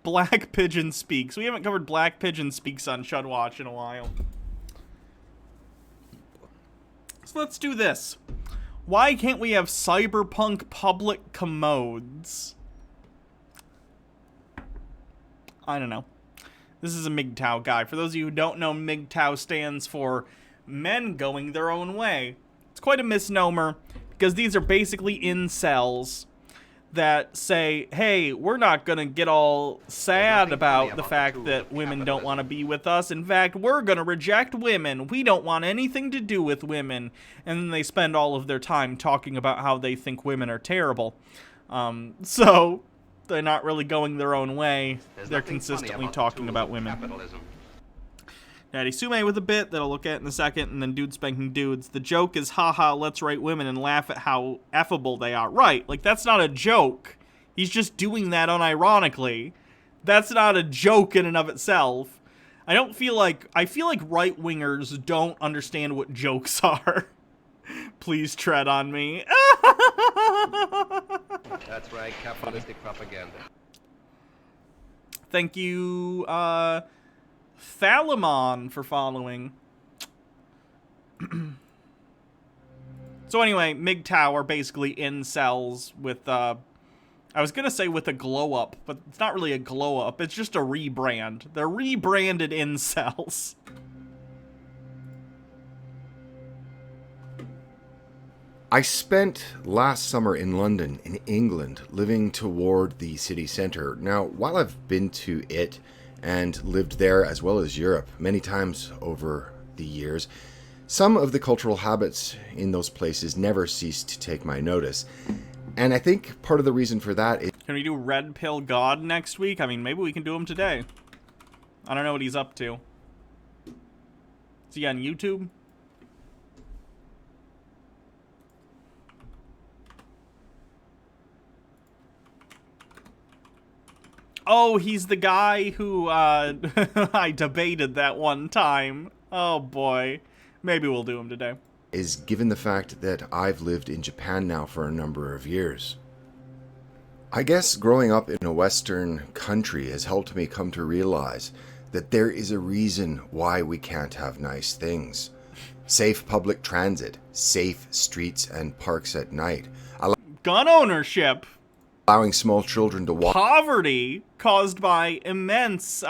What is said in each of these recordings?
Black Pigeon Speaks. We haven't covered Black Pigeon Speaks on Chud Watch in a while. So let's do this. Why can't we have cyberpunk public commodes? I don't know. This is a MGTOW guy. For those of you who don't know, MGTOW stands for men going their own way. It's quite a misnomer, because these are basically incels that say, hey, we're not going to get all sad about the fact that women don't want to be with us. In fact, we're going to reject women. We don't want anything to do with women. And then they spend all of their time talking about how they think women are terrible. So they're not really going their own way. They're consistently talking about women. Capitalism. Daddy Sume with a bit that I'll look at in a second, and then Dude Spanking Dudes. The joke is, haha, let's write women and laugh at how affable they are. Right, like, that's not a joke. He's just doing that unironically. That's not a joke in and of itself. I feel like right-wingers don't understand what jokes are. Please tread on me. That's right, capitalistic propaganda. Thank you, Thalamon for following. So anyway, MGTOW are basically incels with, I was gonna say with a glow up, but it's not really a glow up, it's just a rebrand. They're rebranded incels. I spent last summer in London, in England, living toward the city centre. Now, while I've been to it and lived there as well as Europe many times over the years, some of the cultural habits in those places never ceased to take my notice. And I think part of the reason for that is... Can we do Red Pill God next week? I mean, maybe we can do him today. I don't know what he's up to. Is he on YouTube? Oh, he's the guy who, I debated that one time. Oh, boy. Maybe we'll do him today. Is given the fact that I've lived in Japan now for a number of years. I guess growing up in a Western country has helped me come to realize that there is a reason why we can't have nice things. Safe public transit, safe streets and parks at night. Gun ownership. Allowing small children to walk. Poverty caused by immense, what's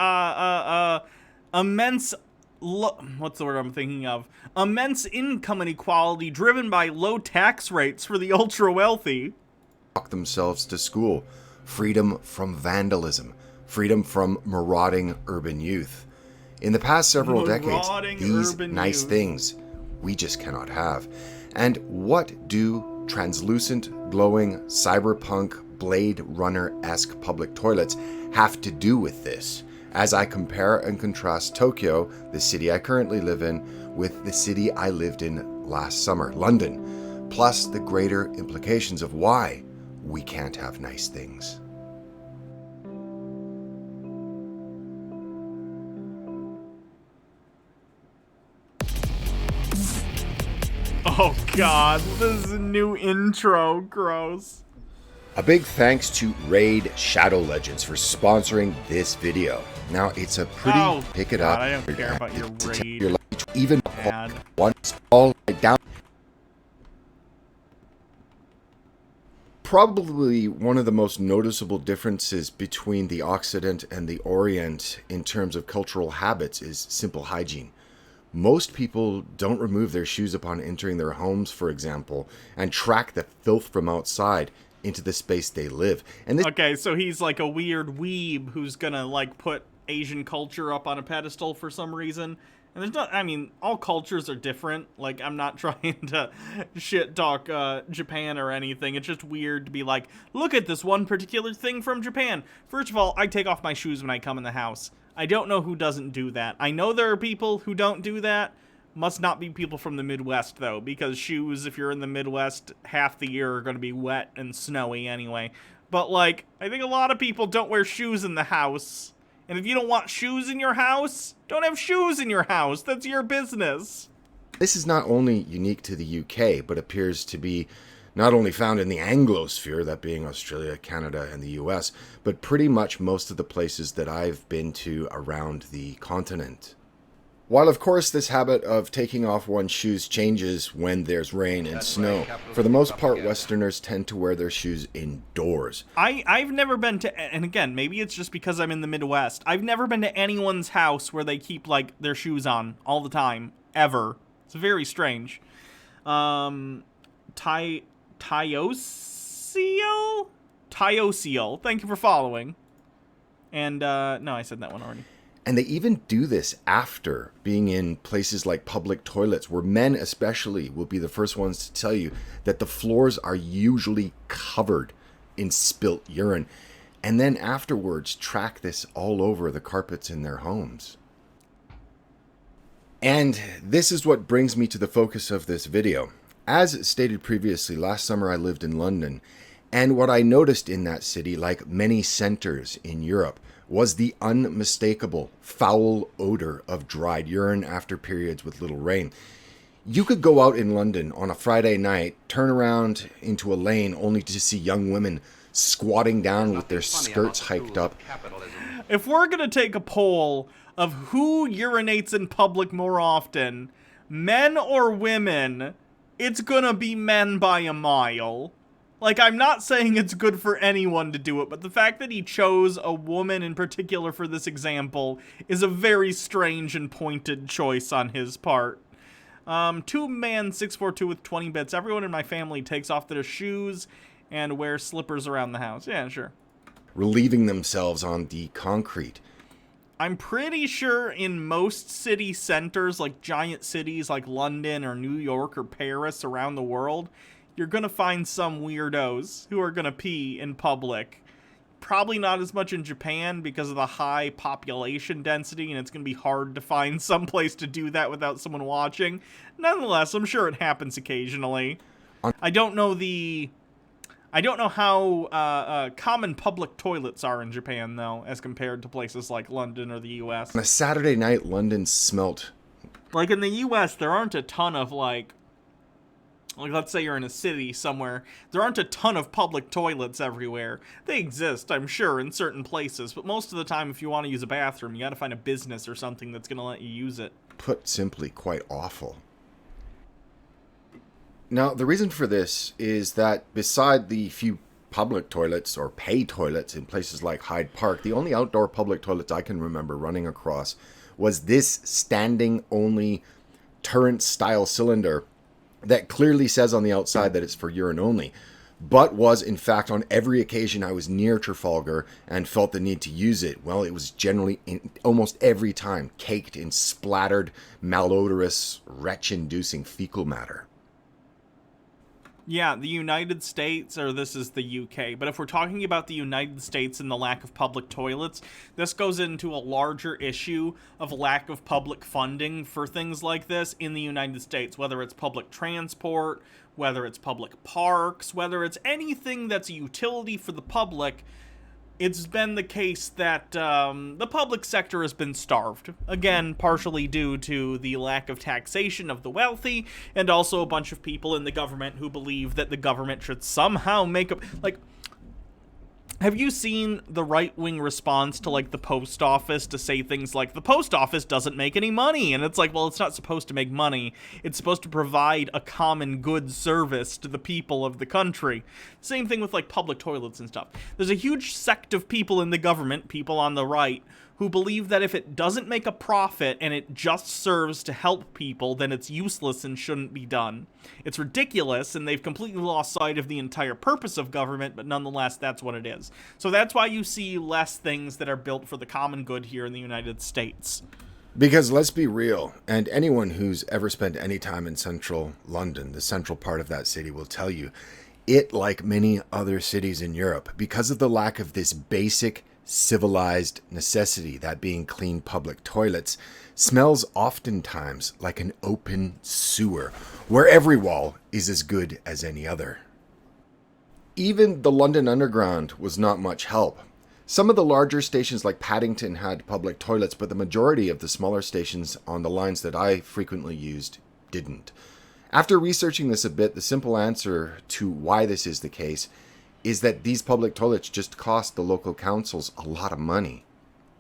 the word I'm thinking of? Immense income inequality driven by low tax rates for the ultra wealthy. Walk themselves to school. Freedom from vandalism. Freedom from marauding urban youth. In the past several decades, these nice things we just cannot have. And what do translucent, glowing, cyberpunk, Blade Runner-esque public toilets have to do with this? As I compare and contrast Tokyo, the city I currently live in, with the city I lived in last summer, London, plus the greater implications of why we can't have nice things. Oh god, this is a new intro. Gross. A big thanks to Raid Shadow Legends for sponsoring this video. Now, it's a pretty pick it up. I don't care about your Raid your even ad. once all down. Probably one of the most noticeable differences between the Occident and the Orient in terms of cultural habits is simple hygiene. Most people don't remove their shoes upon entering their homes, for example, and track the filth from outside into the space they live. And this Okay, so he's like a weird weeb who's gonna like put Asian culture up on a pedestal for some reason. And there's not, I mean, all cultures are different. Like, I'm not trying to shit talk Japan or anything. It's just weird to be like, look at this one particular thing from Japan. First of all, I take off my shoes when I come in the house. I don't know who doesn't do that. I know there are people who don't do that. Must not be people from the Midwest, though, because shoes, if you're in the Midwest, half the year are going to be wet and snowy anyway. But, like, I think a lot of people don't wear shoes in the house. And if you don't want shoes in your house, don't have shoes in your house. That's your business. is not only unique to the UK, but appears to be not only found in the Anglosphere, that being Australia, Canada, and the US, but pretty much most of the places that I've been to around the continent. While of course this habit of taking off one's shoes changes when there's rain and snow, for the most part Westerners tend to wear their shoes indoors. I've never been to, and again, maybe it's just because I'm in the Midwest, I've never been to anyone's house where they keep, like, their shoes on all the time, ever. It's very strange. Tyocial? Tyocial. Thank you for following. And, no, I said that one already. And they even do this after being in places like public toilets, where men especially will be the first ones to tell you that the floors are usually covered in spilt urine, and then afterwards track this all over the carpets in their homes. And this is what brings me to the focus of this video. As stated previously, last summer I lived in London, and what I noticed in that city, like many centers in Europe, was the unmistakable foul odor of dried urine after periods with little rain. You could go out in London on a Friday night, turn around into a lane only to see young women squatting down with their skirts hiked up. If we're gonna take a poll of who urinates in public more often, men or women, it's gonna be men by a mile. Like, I'm not saying it's good for anyone to do it, but the fact that he chose a woman in particular for this example is a very strange and pointed choice on his part. 2man642 with 20 bits. Everyone in my family takes off their shoes and wears slippers around the house. Yeah, sure. Relieving themselves on the concrete. I'm pretty sure in most city centers, like giant cities like London or New York or Paris around the world, you're gonna find some weirdos who are gonna pee in public. Probably not as much in Japan because of the high population density, and it's gonna be hard to find some place to do that without someone watching. Nonetheless, I'm sure it happens occasionally. I don't know how common public toilets are in Japan, though, as compared to places like London or the US. On a Saturday night, London smelt. Like, in the US, there aren't a ton of, like, let's say you're in a city somewhere, there aren't a ton of public toilets everywhere. They exist, I'm sure, in certain places, but most of the time, if you want to use a bathroom, you gotta find a business or something that's gonna let you use it. Put simply, quite awful. Now, the reason for this is that beside the few public toilets or pay toilets in places like Hyde Park, the only outdoor public toilets I can remember running across was this standing-only turret-style cylinder that clearly says on the outside that it's for urine only, but was, in fact, on every occasion I was near Trafalgar and felt the need to use it, well, it was generally, almost every time, caked in splattered, malodorous, retch-inducing fecal matter. Yeah, the United States, or this is the UK, but if we're talking about the United States and the lack of public toilets, this goes into a larger issue of lack of public funding for things like this in the United States, whether it's public transport, whether it's public parks, whether it's anything that's a utility for the public. It's been the case that the public sector has been starved. Again, partially due to the lack of taxation of the wealthy, and also a bunch of people in the government who believe that the government should somehow make up, like, have you seen the right-wing response to, like, the post office to say things like, the post office doesn't make any money? And it's like, well, it's not supposed to make money. It's supposed to provide a common good service to the people of the country. Same thing with, like, public toilets and stuff. There's a huge sect of people in the government, people on the right, who believe that if it doesn't make a profit and it just serves to help people, then it's useless and shouldn't be done. It's ridiculous, and they've completely lost sight of the entire purpose of government, but nonetheless, that's what it is. So that's why you see less things that are built for the common good here in the United States. Because let's be real, and anyone who's ever spent any time in central London, the central part of that city, will tell you, it, like many other cities in Europe, because of the lack of this basic civilized necessity, that being clean public toilets, smells oftentimes like an open sewer, where every wall is as good as any other. Even the London Underground was not much help. Some of the larger stations like Paddington had public toilets, but the majority of the smaller stations on the lines that I frequently used didn't. After researching this a bit, the simple answer to why this is the case is that these public toilets just cost the local councils a lot of money.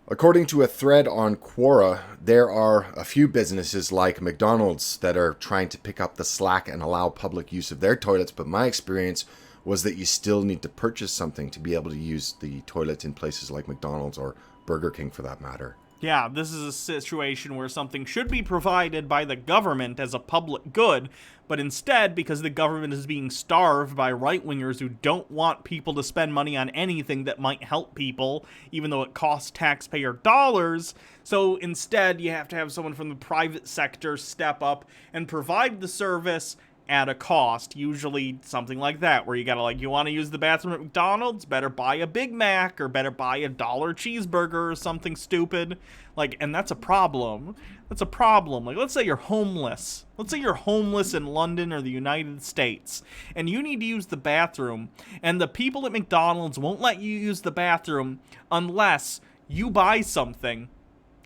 According to a thread on Quora, there are a few businesses like McDonald's that are trying to pick up the slack and allow public use of their toilets, but my experience was that you still need to purchase something to be able to use the toilets in places like McDonald's or Burger King for that matter. Yeah, this is a situation where something should be provided by the government as a public good, but instead, because the government is being starved by right-wingers who don't want people to spend money on anything that might help people, even though it costs taxpayer dollars, so instead you have to have someone from the private sector step up and provide the service at a cost, usually something like that, where you gotta, like, you want to use the bathroom at McDonald's, better buy a Big Mac, or better buy a dollar cheeseburger, or something stupid, like, and that's a problem. That's a problem. Like, let's say you're homeless. Let's say you're homeless in London or the United States, and you need to use the bathroom, and the people at McDonald's won't let you use the bathroom unless you buy something,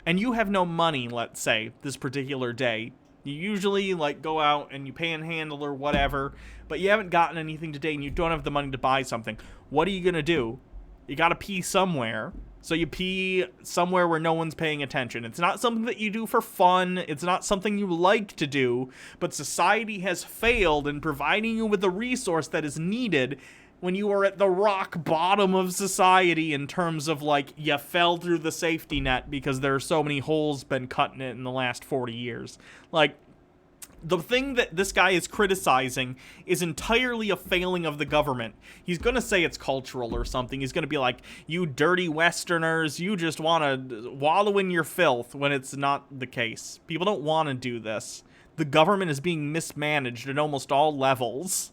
and you have no money, let's say, this particular day. You usually, like, go out and you panhandle or whatever, but you haven't gotten anything today and you don't have the money to buy something. What are you gonna do? You gotta pee somewhere. So you pee somewhere where no one's paying attention. It's not something that you do for fun. It's not something you like to do, but society has failed in providing you with the resource that is needed when you are at the rock bottom of society in terms of, like, you fell through the safety net because there are so many holes been cut in it in the last 40 years. Like, the thing that this guy is criticizing is entirely a failing of the government. He's going to say it's cultural or something. He's going to be like, you dirty Westerners, you just want to wallow in your filth, when it's not the case. People don't want to do this. The government is being mismanaged at almost all levels.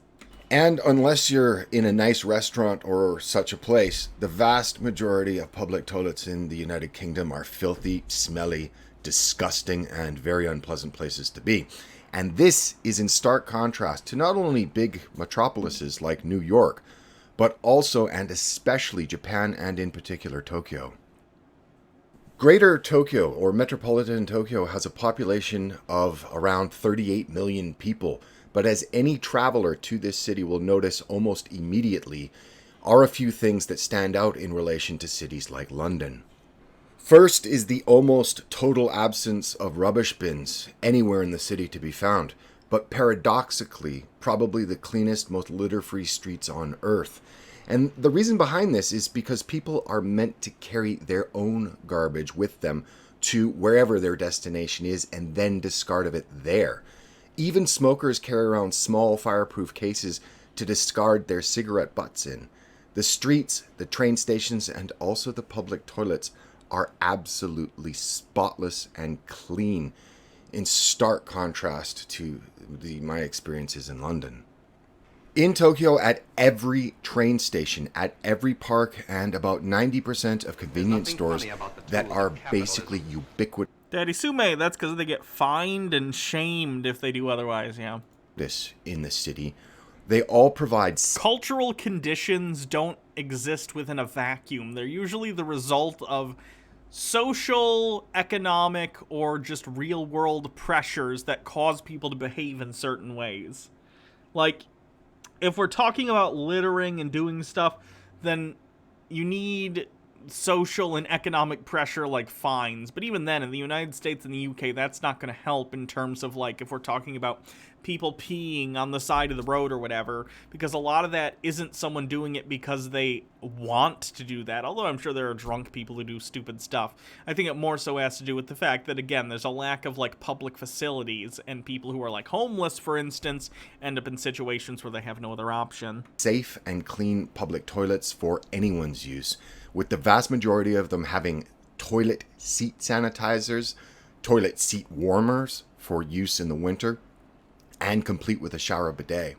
And unless you're in a nice restaurant or such a place, the vast majority of public toilets in the United Kingdom are filthy, smelly, disgusting, and very unpleasant places to be. And this is in stark contrast to not only big metropolises like New York, but also and especially Japan and in particular Tokyo. Greater Tokyo, or Metropolitan Tokyo, has a population of around 38 million people. But as any traveler to this city will notice almost immediately, are a few things that stand out in relation to cities like London. First is the almost total absence of rubbish bins anywhere in the city to be found, but paradoxically, probably the cleanest, most litter-free streets on earth. And the reason behind this is because people are meant to carry their own garbage with them to wherever their destination is and then discard of it there. Even smokers carry around small fireproof cases to discard their cigarette butts in. The streets, the train stations, and also the public toilets are absolutely spotless and clean, in stark contrast to my experiences in London. In Tokyo, at every train station, at every park, and about 90% of convenience stores that are basically ubiquitous. Daddy Sume, that's because they get fined and shamed if they do otherwise, yeah. This in the city, they all provide... Cultural conditions don't exist within a vacuum. They're usually the result of social, economic, or just real-world pressures that cause people to behave in certain ways. Like, if we're talking about littering and doing stuff, then you need social and economic pressure like fines. But even then, in the United States and the UK, that's not going to help in terms of, like, if we're talking about people peeing on the side of the road or whatever, because a lot of that isn't someone doing it because they want to do that, although I'm sure there are drunk people who do stupid stuff. I think it more so has to do with the fact that, again, there's a lack of, like, public facilities, and people who are, like, homeless, for instance, end up in situations where they have no other option. Safe and clean public toilets for anyone's use, with the vast majority of them having toilet seat sanitizers, toilet seat warmers for use in the winter, and complete with a shower bidet.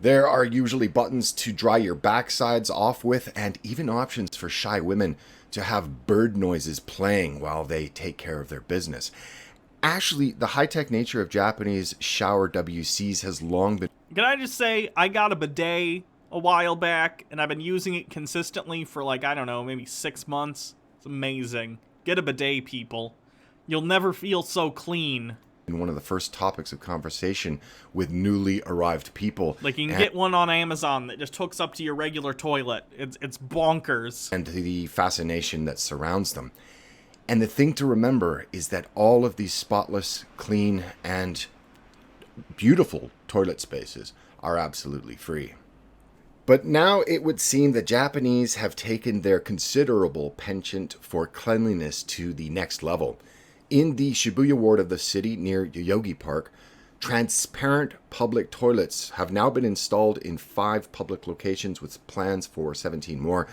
There are usually buttons to dry your backsides off with, and even options for shy women to have bird noises playing while they take care of their business. Actually, the high-tech nature of Japanese shower WCs has long been... Can I just say, I got a bidet a while back, and I've been using it consistently for, like, I don't know, maybe 6 months. It's amazing. Get a bidet, people. You'll never feel so clean. in one of the first topics of conversation with newly arrived people. Like, you can get one on Amazon that just hooks up to your regular toilet. It's bonkers. And the fascination that surrounds them. And the thing to remember is that all of these spotless, clean, and beautiful toilet spaces are absolutely free. But now it would seem the Japanese have taken their considerable penchant for cleanliness to the next level. In the Shibuya ward of the city near Yoyogi Park, transparent public toilets have now been installed in 5 public locations with plans for 17 more.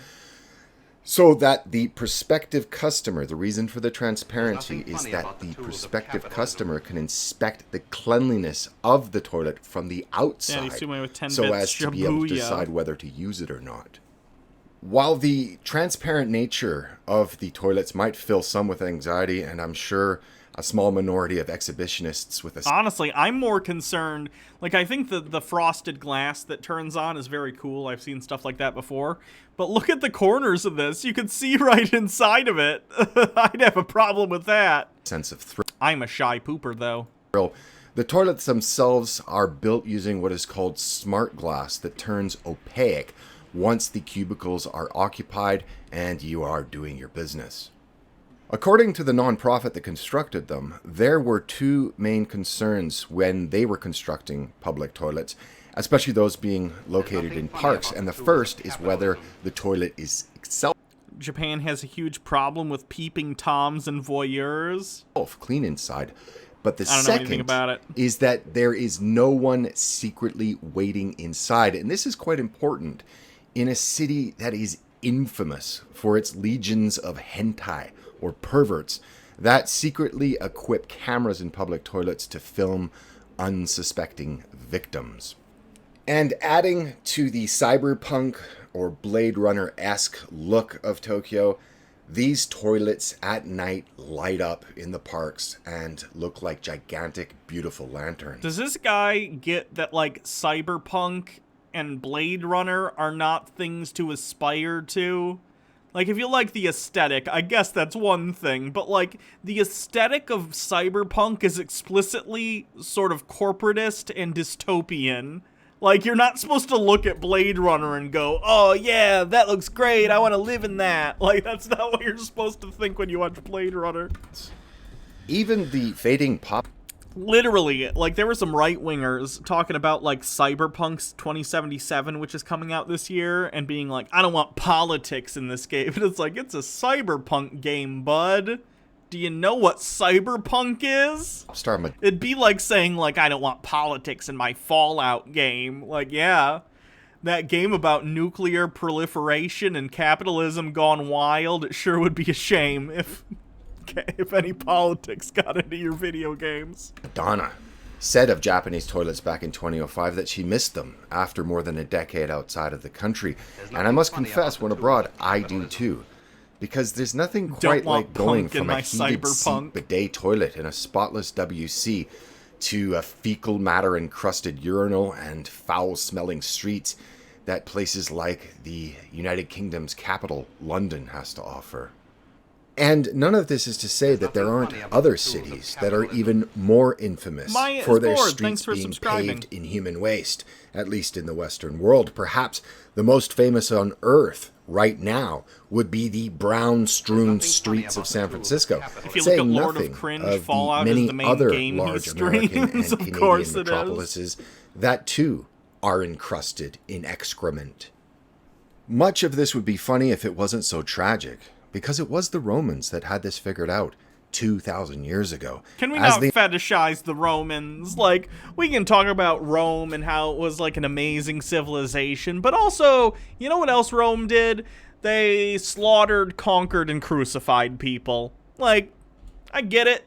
So that the prospective customer, the reason for the transparency is that the prospective customer can inspect the cleanliness of the toilet from the outside, so as to be able to decide whether to use it or not. While the transparent nature of the toilets might fill some with anxiety, and I'm sure a small minority of exhibitionists with a... Honestly, I'm more concerned, like, I think the frosted glass that turns on is very cool. I've seen stuff like that before. But look at the corners of this. You can see right inside of it. I'd have a problem with that. Sense of thrill. I'm a shy pooper, though. The toilets themselves are built using what is called smart glass that turns opaque once the cubicles are occupied and you are doing your business. According to the nonprofit that constructed them, there were 2 main concerns when they were constructing public toilets, especially those being located in parks. And the first is whether the toilet is itself Japan has a huge problem with peeping toms and voyeurs. Clean inside. But the I don't know anything about it. Is that there is no one secretly waiting inside. And this is quite important in a city that is infamous for its legions of hentai, or perverts, that secretly equip cameras in public toilets to film unsuspecting victims. And adding to the cyberpunk or Blade Runner-esque look of Tokyo, these toilets at night light up in the parks and look like gigantic, beautiful lanterns. Does this guy get that, like, cyberpunk and Blade Runner are not things to aspire to? Like, if you like the aesthetic, I guess that's one thing, but, like, the aesthetic of cyberpunk is explicitly sort of corporatist and dystopian. Like, you're not supposed to look at Blade Runner and go, oh, yeah, that looks great, I want to live in that. Like, that's not what you're supposed to think when you watch Blade Runner. Even the fading pop... Literally, like, there were some right-wingers talking about, like, Cyberpunk's 2077, which is coming out this year, and being like, I don't want politics in this game. And it's like, it's a cyberpunk game, bud. Do you know what cyberpunk is? It'd be like saying, like, I don't want politics in my Fallout game. Like, yeah, that game about nuclear proliferation and capitalism gone wild, it sure would be a shame if any politics got into your video games. Donna said of Japanese toilets back in 2005 that she missed them after more than a decade outside of the country. And I must confess, when abroad, I do too. Because there's nothing quite like going from a heated seat bidet toilet in a spotless WC to a fecal matter encrusted urinal and foul-smelling streets that places like the United Kingdom's capital, London, has to offer. And none of this is to say that there aren't other cities that are even more infamous for their streets being paved in human waste, at least in the Western world. Perhaps the most famous on Earth right now would be the brown-strewn streets of San Francisco, saying nothing of the many other large American and Canadian metropolises that too are encrusted in excrement. Much of this would be funny if it wasn't so tragic, because it was the Romans that had this figured out 2,000 years ago. Can we not fetishize the Romans? Like, we can talk about Rome and how it was like an amazing civilization, but also, you know what else Rome did? They slaughtered, conquered, and crucified people. Like, I get it.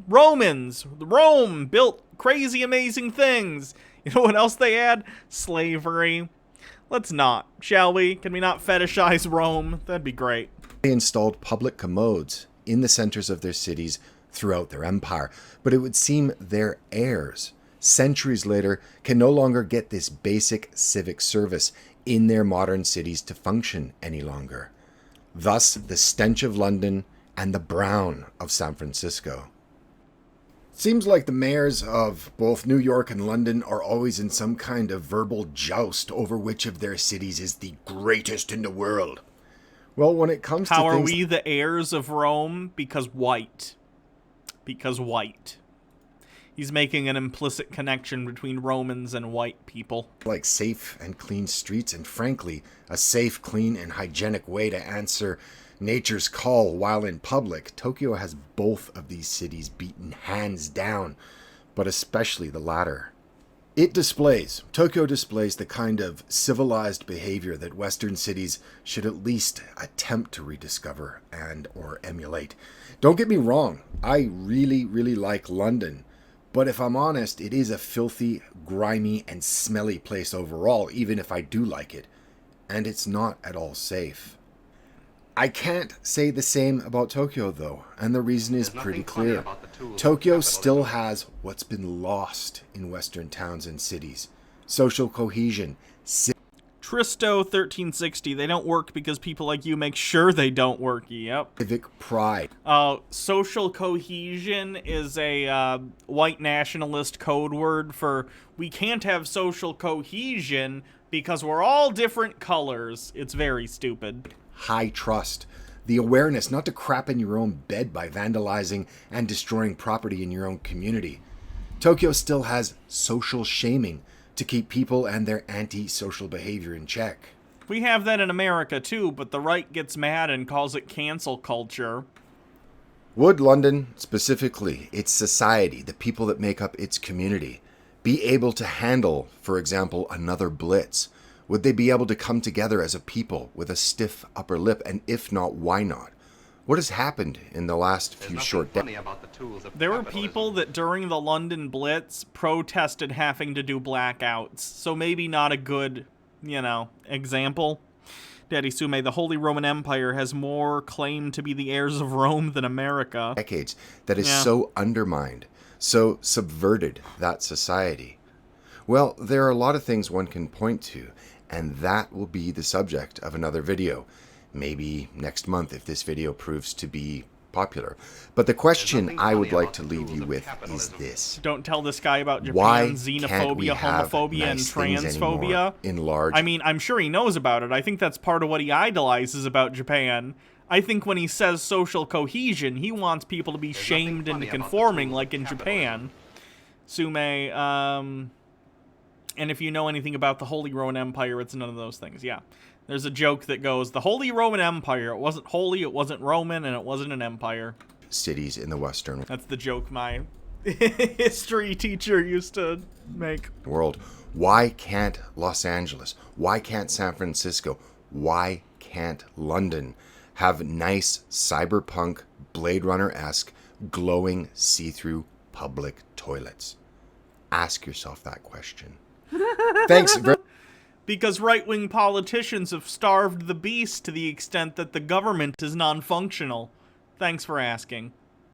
Rome built crazy, amazing things. You know what else they had? Slavery. Let's not, shall we? Can we not fetishize Rome? That'd be great. They installed public commodes in the centers of their cities throughout their empire, but it would seem their heirs, centuries later, can no longer get this basic civic service in their modern cities to function any longer. Thus, the stench of London and the brown of San Francisco. Seems like the mayors of both New York and London are always in some kind of verbal joust over which of their cities is the greatest in the world. Well, when it comes to How are things we the heirs of Rome? Because white. Because white. He's making an implicit connection between Romans and white people. like safe and clean streets, and frankly, a safe, clean, and hygienic way to answer nature's call while in public, Tokyo has both of these cities beaten hands down, but especially the latter. Tokyo displays the kind of civilized behavior that Western cities should at least attempt to rediscover and or emulate. Don't get me wrong, I really, really like London, but if I'm honest, it is a filthy, grimy, and smelly place overall, even if I do like it, and it's not at all safe. I can't say the same about Tokyo, though, and the reason is pretty clear. Tokyo still has what's been lost in Western towns and cities. Social cohesion. Tristo 1360, they don't work because people like you make sure they don't work. Yep. Civic pride. Social cohesion is a white nationalist code word for we can't have social cohesion because we're all different colors. It's very stupid. High trust. The awareness not to crap in your own bed by vandalizing and destroying property in your own community. Tokyo still has social shaming to keep people and their anti-social behavior in check. We have that in America too, but the right gets mad and calls it cancel culture. Would London, specifically its society, the people that make up its community, be able to handle, for example, another blitz? Would they be able to come together as a people with a stiff upper lip? And if not, why not? What has happened in the last few short decades? There were people that during the London Blitz protested having to do blackouts. So maybe not a good, example. Daddy Sume, the Holy Roman Empire has more claim to be the heirs of Rome than America. Decades that has so undermined, so subverted that society. Well, there are a lot of things one can point to, and that will be the subject of another video. Maybe next month if this video proves to be popular. But the question I would like to leave you with is this. Don't tell this guy about Japan, Why xenophobia, homophobia, and transphobia. In large. I mean, I'm sure he knows about it. I think that's part of what he idolizes about Japan. I think when he says social cohesion, he wants people to be shamed into conforming like in Japan. Sume, and if you know anything about the Holy Roman Empire, it's none of those things, yeah. There's a joke that goes, the Holy Roman Empire, it wasn't holy, it wasn't Roman, and it wasn't an empire. Cities in the Western world. That's the joke my history teacher used to make. World. Why can't Los Angeles? Why can't San Francisco? Why can't London have nice cyberpunk Blade Runner-esque glowing see-through public toilets? Ask yourself that question. Thanks. Because right-wing politicians have starved the beast to the extent that the government is non-functional. Thanks for asking.